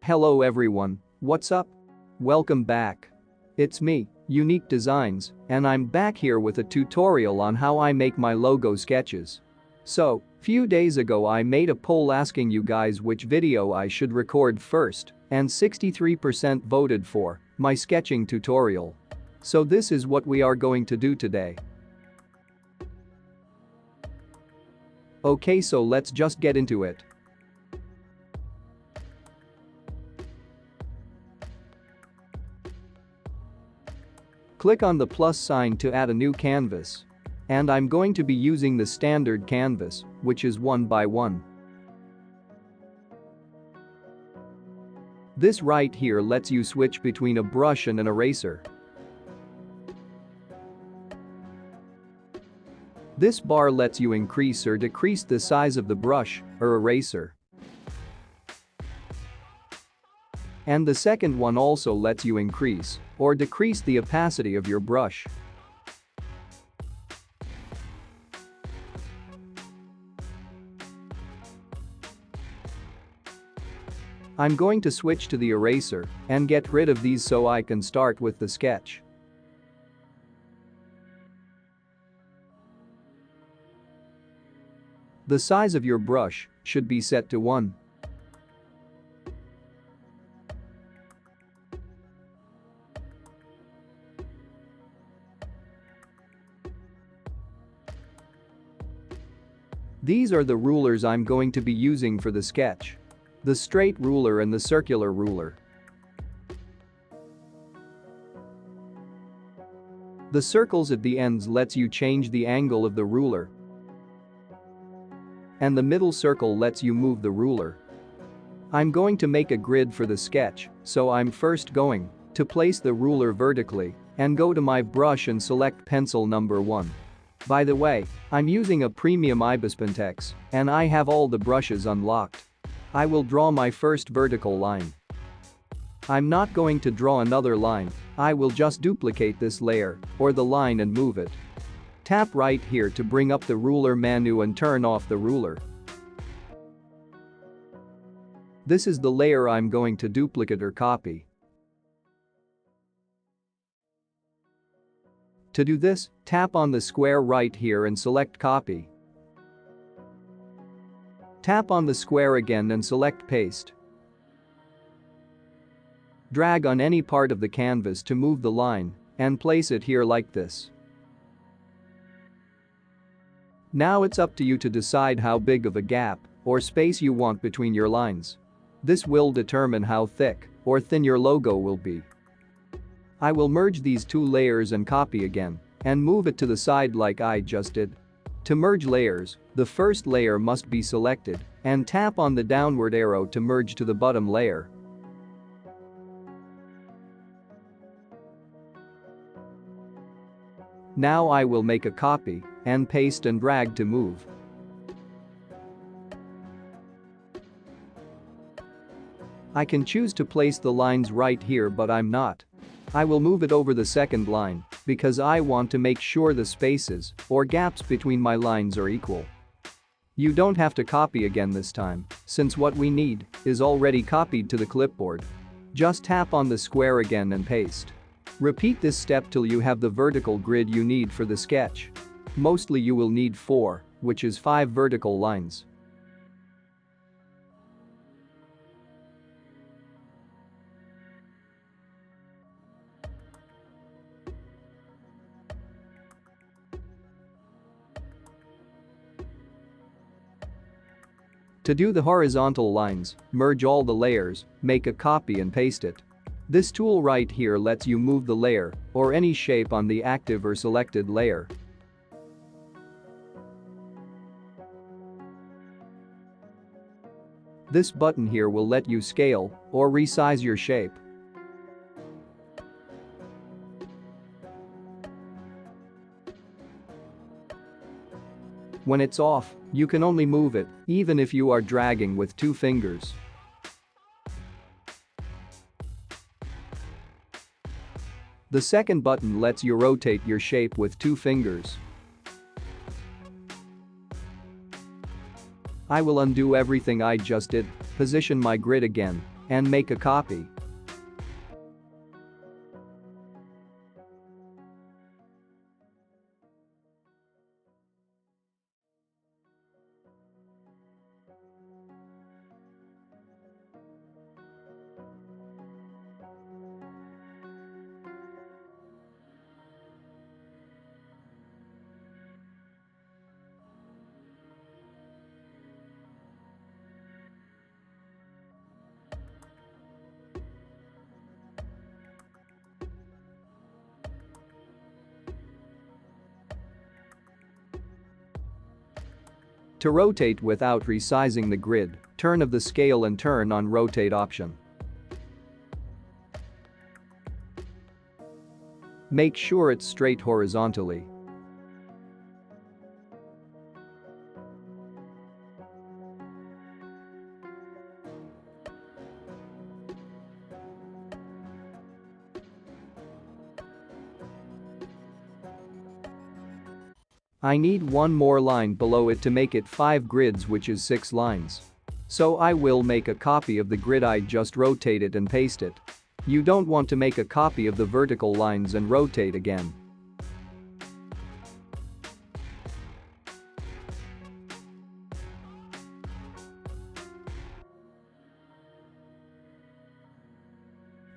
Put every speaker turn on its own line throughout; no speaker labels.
Hello everyone, what's up? Welcome back. It's me, UniQ Designs, and I'm back here with a tutorial on how I make my logo sketches. So, few days ago I made a poll asking you guys which video I should record first, and 63% voted for my sketching tutorial. So this is what we are going to do today. Okay, so let's just get into it. Click on the plus sign to add a new canvas. And I'm going to be using the standard canvas, which is 1 by 1. This right here lets you switch between a brush and an eraser. This bar lets you increase or decrease the size of the brush or eraser. And the second one also lets you increase or decrease the opacity of your brush. I'm going to switch to the eraser and get rid of these so I can start with the sketch. The size of your brush should be set to 1. These are the rulers I'm going to be using for the sketch. The straight ruler and the circular ruler. The circles at the ends lets you change the angle of the ruler. And the middle circle lets you move the ruler. I'm going to make a grid for the sketch, so I'm first going to place the ruler vertically and go to my brush and select pencil number 1. By the way, I'm using a premium ibispaintx, and I have all the brushes unlocked. I will draw my first vertical line. I'm not going to draw another line, I will just duplicate this layer or the line and move it. Tap right here to bring up the ruler menu and turn off the ruler. This is the layer I'm going to duplicate or copy. To do this, tap on the square right here and select copy. Tap on the square again and select paste. Drag on any part of the canvas to move the line and place it here like this. Now it's up to you to decide how big of a gap or space you want between your lines. This will determine how thick or thin your logo will be. I will merge these two layers and copy again and move it to the side like I just did. To merge layers, the first layer must be selected and tap on the downward arrow to merge to the bottom layer. Now I will make a copy and paste and drag to move. I can choose to place the lines right here, but I'm not. I will move it over the second line because I want to make sure the spaces or gaps between my lines are equal. You don't have to copy again this time, since what we need is already copied to the clipboard. Just tap on the square again and paste. Repeat this step till you have the vertical grid you need for the sketch. Mostly you will need 4, which is 5 vertical lines. To do the horizontal lines, merge all the layers, make a copy and paste it. This tool right here lets you move the layer or any shape on the active or selected layer. This button here will let you scale or resize your shape. When it's off, you can only move it, even if you are dragging with 2 fingers. The second button lets you rotate your shape with 2 fingers. I will undo everything I just did, position my grid again, and make a copy. To rotate without resizing the grid, turn of the scale and turn on rotate option. Make sure it's straight horizontally. I need one more line below it to make it 5 grids, which is 6 lines. So I will make a copy of the grid I just rotated and paste it. You don't want to make a copy of the vertical lines and rotate again.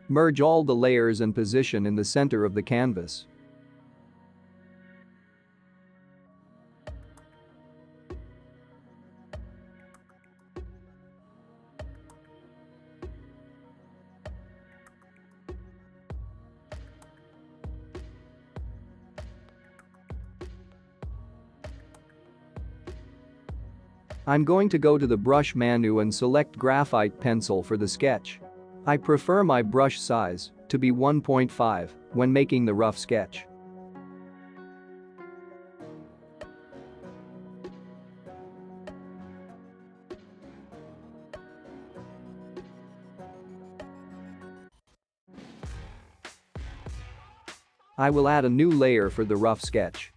Merge all the layers and position in the center of the canvas. I'm going to go to the brush menu and select graphite pencil for the sketch. I prefer my brush size to be 1.5 when making the rough sketch. I will add a new layer for the rough sketch.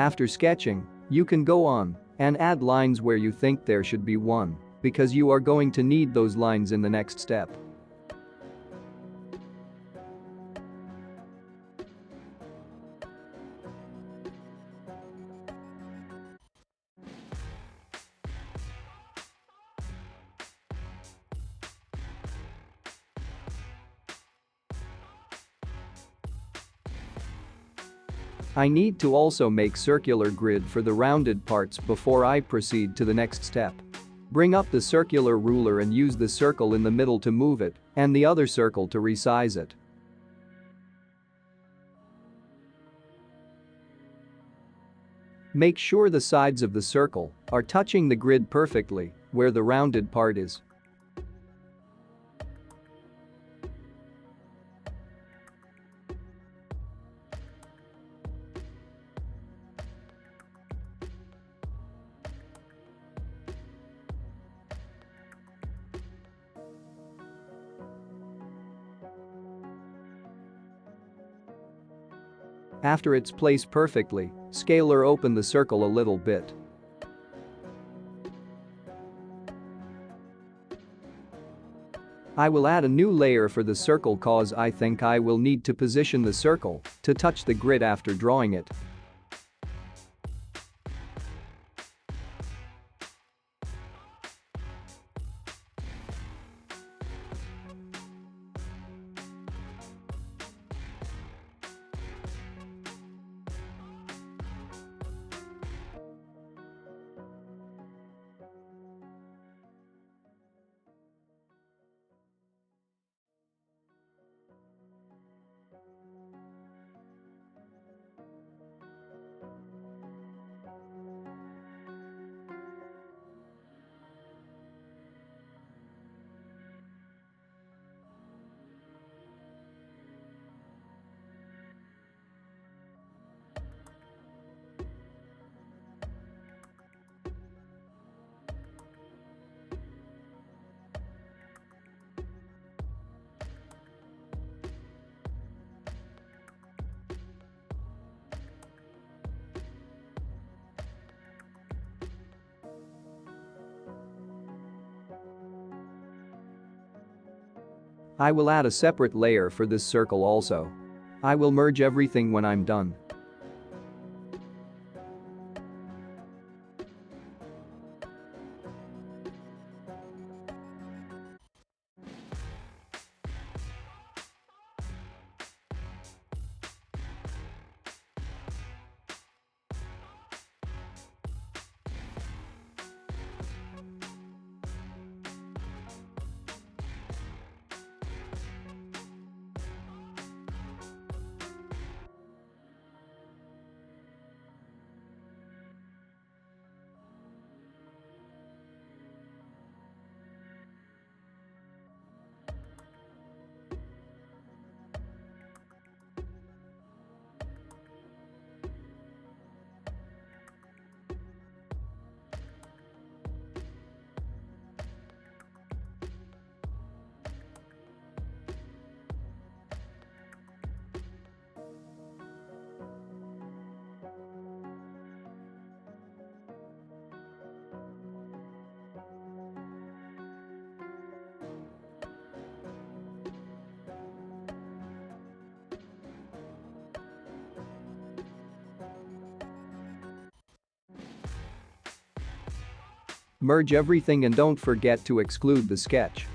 After sketching, you can go on and add lines where you think there should be one, because you are going to need those lines in the next step. I need to also make circular grid for the rounded parts before I proceed to the next step. Bring up the circular ruler and use the circle in the middle to move it and the other circle to resize it. Make sure the sides of the circle are touching the grid perfectly where the rounded part is. After it's placed perfectly, scale or open the circle a little bit. I will add a new layer for the circle cause I think I will need to position the circle to touch the grid after drawing it. I will add a separate layer for this circle also. I will merge everything when I'm done. Merge everything and don't forget to exclude the sketch.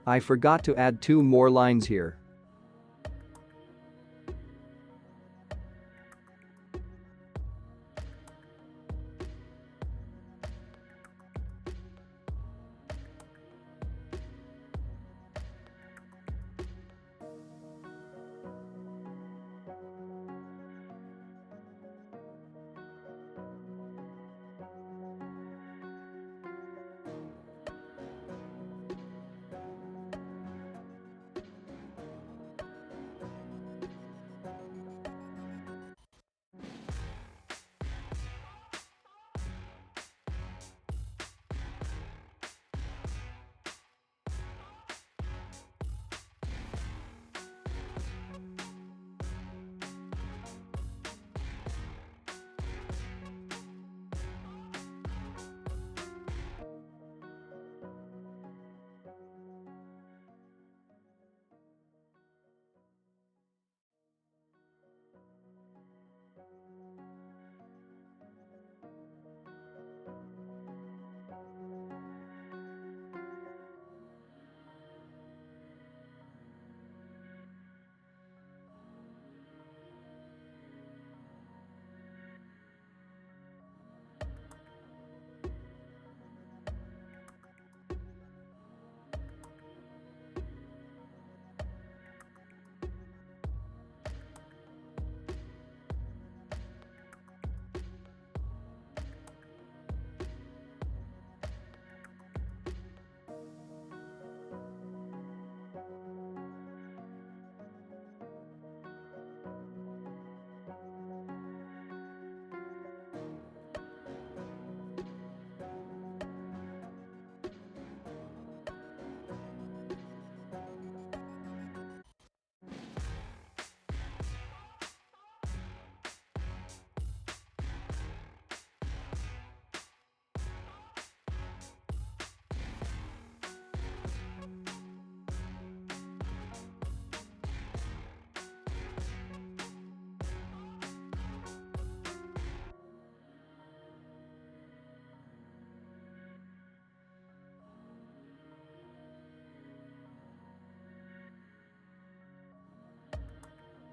I forgot to add 2 more lines here.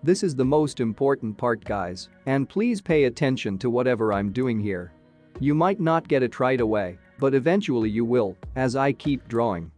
This is the most important part, guys, and please pay attention to whatever I'm doing here. You might not get it right away, but eventually you will, as I keep drawing.